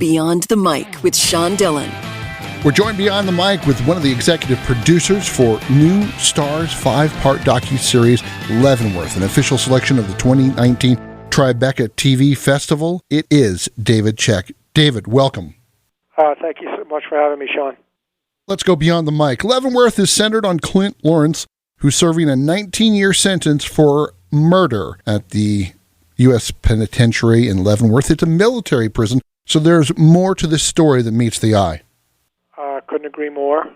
Beyond the Mic with Sean Dillon. We're joined beyond the mic with one of the executive producers for new STARZ 5-part docu-series Leavenworth, an official selection of the 2019 Tribeca TV Festival. It is David Check. David, welcome. Thank you so much for having me, Sean. Let's go beyond the mic. Leavenworth is centered on Clint Lawrence, who's serving a 19-year sentence for murder at the U.S. Penitentiary in Leavenworth. It's a military prison, so there's more to this story than meets the eye. Couldn't agree more.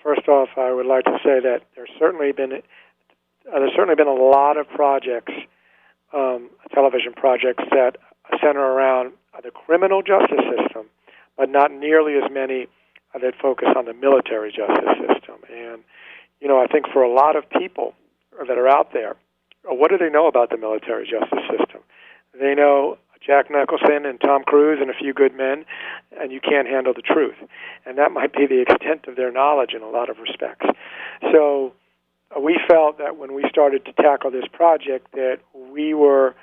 First off, I would like to say that there's certainly been a lot of projects, television projects that center around the criminal justice system, but not nearly as many that focus on the military justice system. And I think for a lot of people that are out there, what do they know about the military justice system? They know Jack Nicholson and Tom Cruise and a few good men, and you can't handle the truth. And that might be the extent of their knowledge in a lot of respects. So we felt that when we started to tackle this project that we were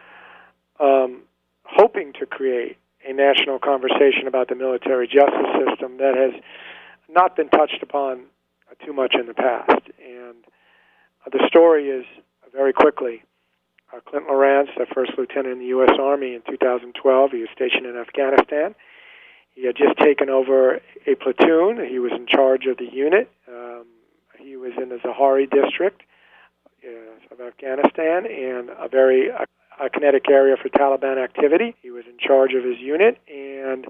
hoping to create a national conversation about the military justice system that has not been touched upon too much in the past. And the story is, very quickly, Clint Lawrence, the first lieutenant in the U.S. Army in 2012, he was stationed in Afghanistan. He had just taken over a platoon. He was in charge of the unit. He was in the Zahari district of Afghanistan and a very kinetic area for Taliban activity. He was in charge of his unit, and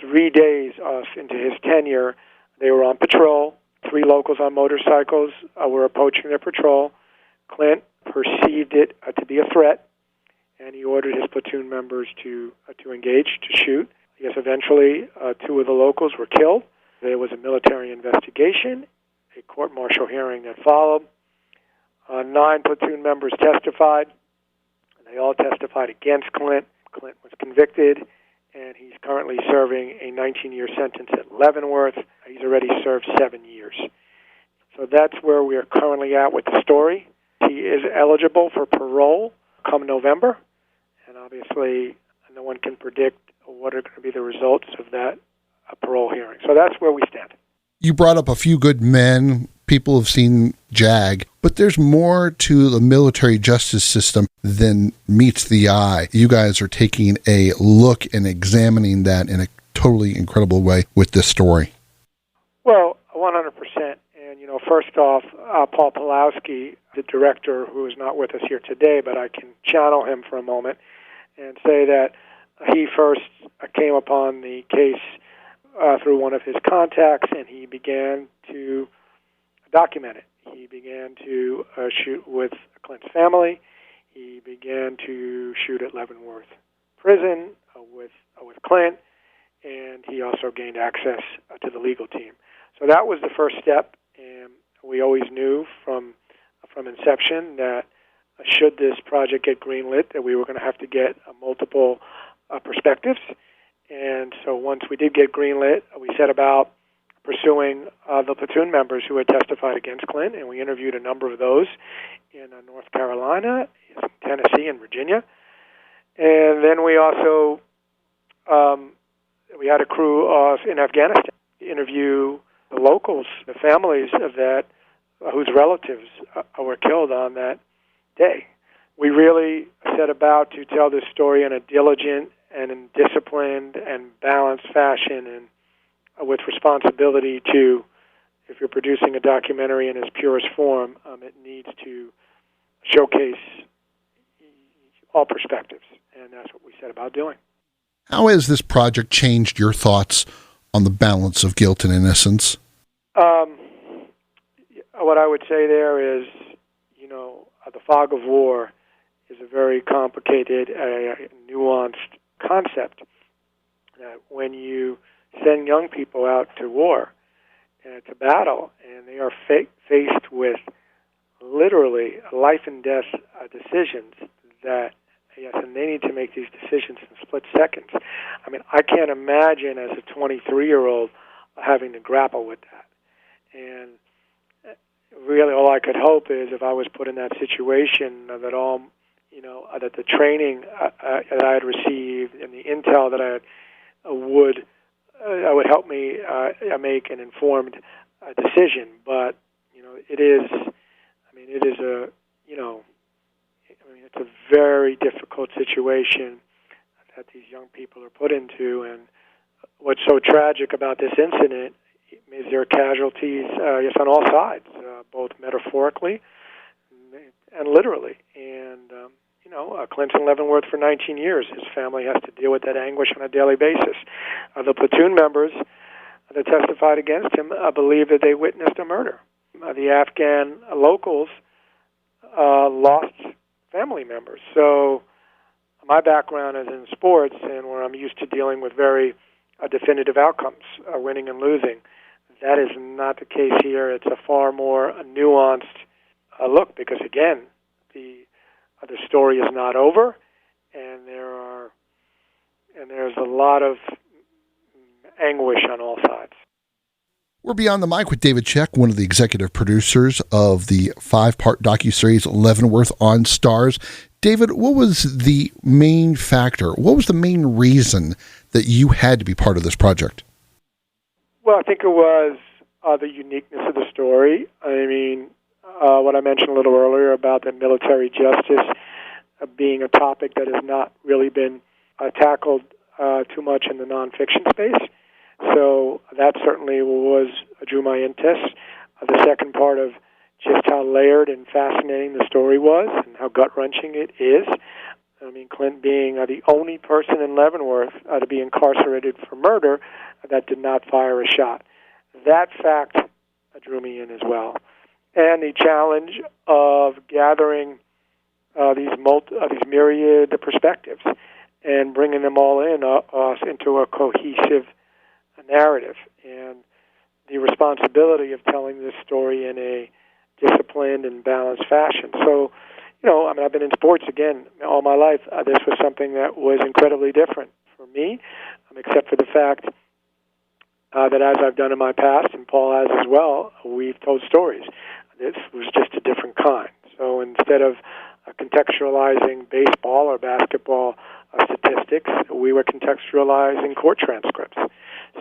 3 days into his tenure, they were on patrol. 3 locals on motorcycles were approaching their patrol. Clint perceived it to be a threat, and he ordered his platoon members to engage, to shoot. Yes, eventually 2 of the locals were killed. There was a military investigation, a court-martial hearing that followed. 9 platoon members testified. They all testified against Clint. Clint was convicted, and he's currently serving a 19-year sentence at Leavenworth. He's already served 7 years. So that's where we are currently at with the story. He is eligible for parole come November, and obviously no one can predict what are going to be the results of that parole hearing. So that's where we stand. You brought up a few good men. People have seen JAG, but there's more to the military justice system than meets the eye. You guys are taking a look and examining that in a totally incredible way with this story. Well, 100%. And, first off, Paul Pawlowski, the director, who is not with us here today, but I can channel him for a moment and say that he first came upon the case through one of his contacts, and he began to document it. He began to shoot with Clint's family. He began to shoot at Leavenworth Prison with Clint, and he also gained access to the legal team. So that was the first step, and we always knew from inception that should this project get greenlit, that we were going to have to get multiple perspectives. And so once we did get greenlit, we set about pursuing the platoon members who had testified against Clint, and we interviewed a number of those in North Carolina, Tennessee, and Virginia. And then we also we had a crew in Afghanistan to interview the locals, the families of that, whose relatives were killed on that day. We really set about to tell this story in a diligent and in disciplined and balanced fashion, and with responsibility to, if you're producing a documentary in its purest form, it needs to showcase all perspectives, and that's what we set about doing. How has this project changed your thoughts on the balance of guilt and innocence? What I would say there is, the fog of war is a very complicated, nuanced concept. That when you send young people out to war, to battle, and they are faced with literally life and death decisions that, yes, and they need to make these decisions in split seconds. I mean, I can't imagine as a 23-year-old having to grapple with that. And really all I could hope is if I was put in that situation that all that the training that I had received and the intel that I had would help me make an informed decision. But it is it's a very difficult situation that these young people are put into. And what's so tragic about this incident is there are casualties, yes, on all sides, both metaphorically and literally. And Clinton Leavenworth for 19 years, his family has to deal with that anguish on a daily basis. The platoon members that testified against him believe that they witnessed a murder. The Afghan locals lost family members. So my background is in sports, and where I'm used to dealing with very definitive outcomes, winning and losing. That is not the case here. It's a far more nuanced look, because again, the story is not over, and there's a lot of anguish on all sides. We're Beyond the Mic with David Check, one of the executive producers of the 5-part docu-series Leavenworth on STARZ. David, what was the main factor? What was the main reason that you had to be part of this project? Well, I think it was the uniqueness of the story. I mean, what I mentioned a little earlier about the military justice being a topic that has not really been tackled too much in the nonfiction space. So that certainly drew my interest. The second part of just how layered and fascinating the story was and how gut-wrenching it is. I mean, Clint being the only person in Leavenworth to be incarcerated for murder that did not fire a shot. That fact drew me in as well. And the challenge of gathering these myriad perspectives and bringing them all into a cohesive narrative, and the responsibility of telling this story in a disciplined and balanced fashion. So, I've been in sports, again, all my life. This was something that was incredibly different for me, except for the fact that as I've done in my past, and Paul has as well, we've told stories. This was just a different kind. So instead of contextualizing baseball or basketball statistics, we were contextualizing court transcripts.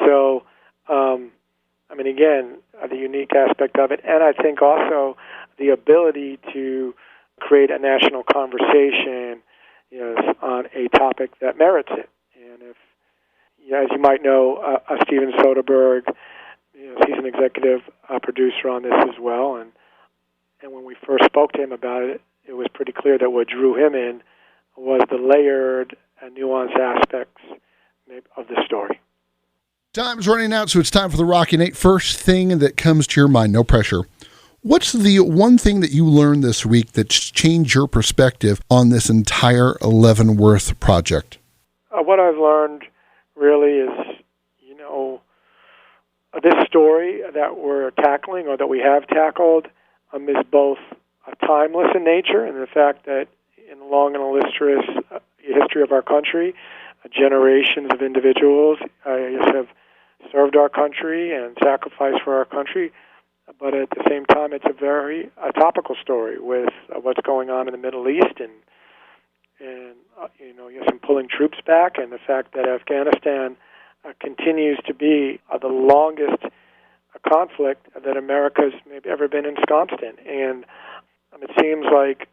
So, again, the unique aspect of it, and I think also the ability to create a national conversation on a topic that merits it. And if, as you might know, Steven Soderbergh, he's an executive producer on this as well, and when we first spoke to him about it, it was pretty clear that what drew him in was the layered and nuanced aspects of the story. Time's running out, so it's time for the Rocky Nate. First thing that comes to your mind, no pressure. What's the one thing that you learned this week that's changed your perspective on this entire Leavenworth project? What I've learned really is, this story that we're tackling, or that we have tackled, is both timeless in nature, and the fact that in the long and illustrious history of our country, generations of individuals have served our country and sacrificed for our country. But at the same time, it's a very topical story with what's going on in the Middle East, and some pulling troops back, and the fact that Afghanistan continues to be the longest conflict that America's maybe ever been ensconced in. And it seems like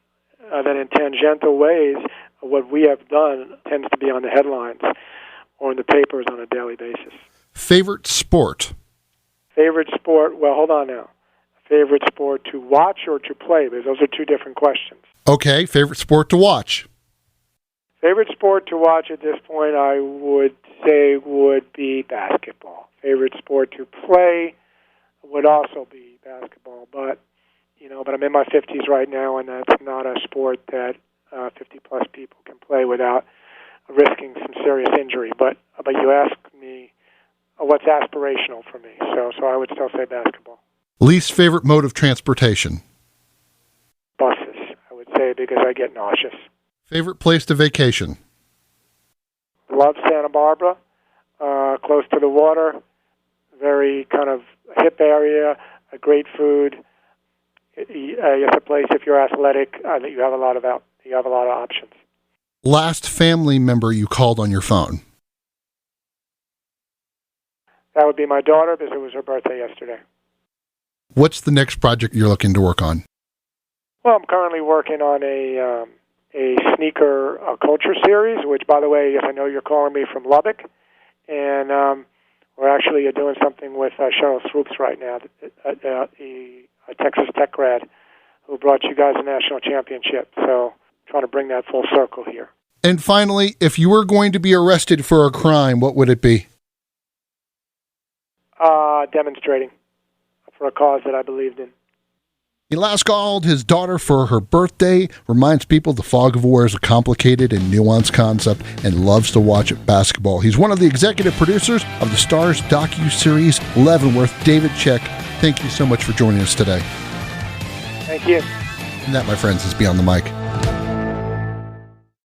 that in tangential ways, what we have done tends to be on the headlines or in the papers on a daily basis. Favorite sport? Favorite sport? Well, hold on now. Favorite sport to watch or to play? Because those are two different questions. Okay, favorite sport to watch? Favorite sport to watch at this point, I would say, would be basketball. Favorite sport to play would also be basketball, but I'm in my 50s right now, and that's not a sport that 50-plus people can play without risking some serious injury. But you ask me what's aspirational for me, so I would still say basketball. Least favorite mode of transportation? Buses, I would say, because I get nauseous. Favorite place to vacation? Love Santa Barbara, close to the water, very kind of hip area, great food. It's a place, if you're athletic, that you have a lot of you have a lot of options. Last family member you called on your phone? That would be my daughter, because it was her birthday yesterday. What's the next project you're looking to work on? Well, I'm currently working on a sneaker culture series, which, by the way, if I know you're calling me from Lubbock, and we're actually doing something with Cheryl Swoops right now, a Texas Tech grad who brought you guys a national championship. So trying to bring that full circle here. And finally, if you were going to be arrested for a crime, what would it be? Demonstrating for a cause that I believed in. He last called his daughter for her birthday, reminds people the fog of war is a complicated and nuanced concept, and loves to watch basketball. He's one of the executive producers of the STARZ docu-series Leavenworth. David Check, thank you so much for joining us today. Thank you. And that, my friends, is Beyond the Mic.